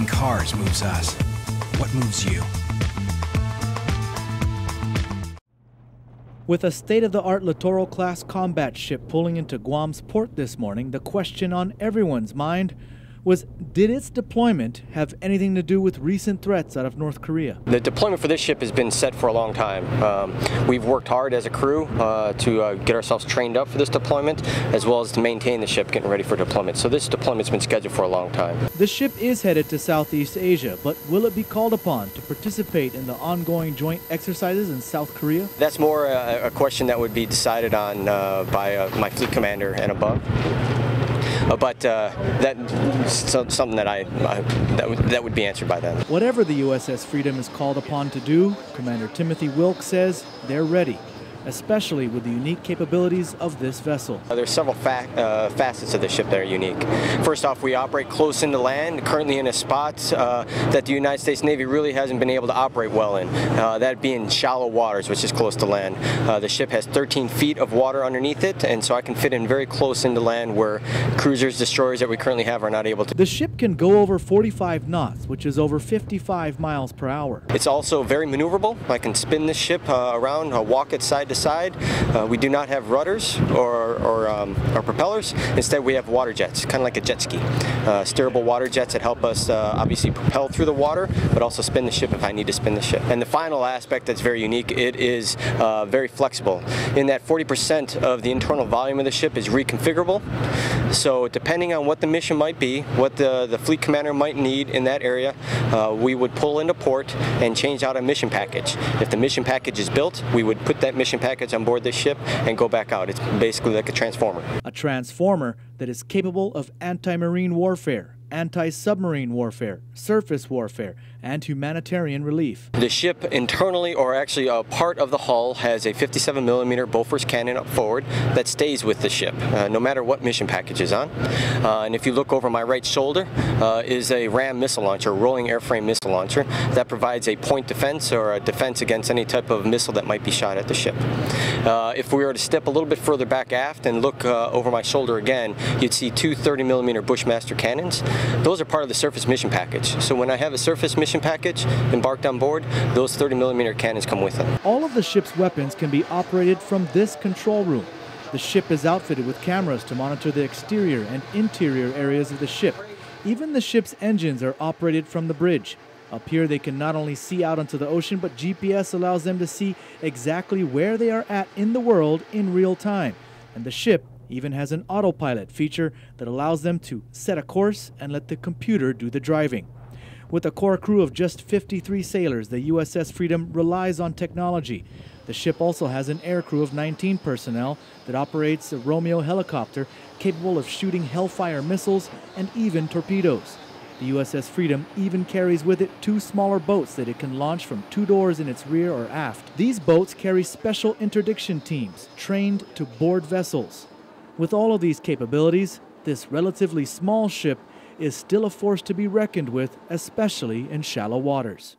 making cars moves us. What moves you? With a state-of-the-art Littoral-class combat ship pulling into Guam's port this morning, the question on everyone's mind was, did its deployment have anything to do with recent threats out of North Korea? The deployment for this ship has been set for a long time. We've worked hard as a crew to get ourselves trained up for this deployment, as well as to maintain the ship getting ready for deployment. So this deployment's been scheduled for a long time. The ship is headed to Southeast Asia, but will it be called upon to participate in the ongoing joint exercises in South Korea? That's more a question that would be decided on by my fleet commander and above. But that's something that would be answered by them. Whatever the USS Freedom is called upon to do, Commander Timothy Wilkes says they're ready, especially with the unique capabilities of this vessel. There's several facets of the ship that are unique. First off, we operate close into land, currently in a spot that the United States Navy really hasn't been able to operate well in, that being shallow waters, which is close to land. The ship has 13 feet of water underneath it, and so I can fit in very close into land where cruisers, destroyers that we currently have are not able to. The ship can go over 45 knots, which is over 55 miles per hour. It's also very maneuverable. I can spin this ship around, walk it side to side. We do not have rudders or propellers. Instead, we have water jets, kind of like a jet ski. Steerable water jets that help us obviously propel through the water, but also spin the ship if I need to spin the ship. And the final aspect that's very unique, it is very flexible in that 40% of the internal volume of the ship is reconfigurable. So depending on what the mission might be, what the fleet commander might need in that area, we would pull into port and change out a mission package. If the mission package is built, we would put that mission package on board this ship and go back out. It's basically like a transformer. A transformer that is capable of anti-marine warfare, anti-submarine warfare, surface warfare, and humanitarian relief. The ship internally, or actually a part of the hull, has a 57mm Bofors cannon up forward that stays with the ship, no matter what mission package is on. And if you look over my right shoulder, is a RAM missile launcher, a rolling airframe missile launcher, that provides a point defense or a defense against any type of missile that might be shot at the ship. If we were to step a little bit further back aft and look over my shoulder again, you'd see two 30mm Bushmaster cannons. Those are part of the surface mission package. So when I have a surface mission package embarked on board, those 30mm cannons come with them. All of the ship's weapons can be operated from this control room. The ship is outfitted with cameras to monitor the exterior and interior areas of the ship. Even the ship's engines are operated from the bridge. Up here they can not only see out onto the ocean, but GPS allows them to see exactly where they are at in the world in real time. And the ship even has an autopilot feature that allows them to set a course and let the computer do the driving. With a core crew of just 53 sailors, the USS Freedom relies on technology. The ship also has an air crew of 19 personnel that operates a Romeo helicopter capable of shooting Hellfire missiles and even torpedoes. The USS Freedom even carries with it two smaller boats that it can launch from two doors in its rear or aft. These boats carry special interdiction teams trained to board vessels. With all of these capabilities, this relatively small ship is still a force to be reckoned with, especially in shallow waters.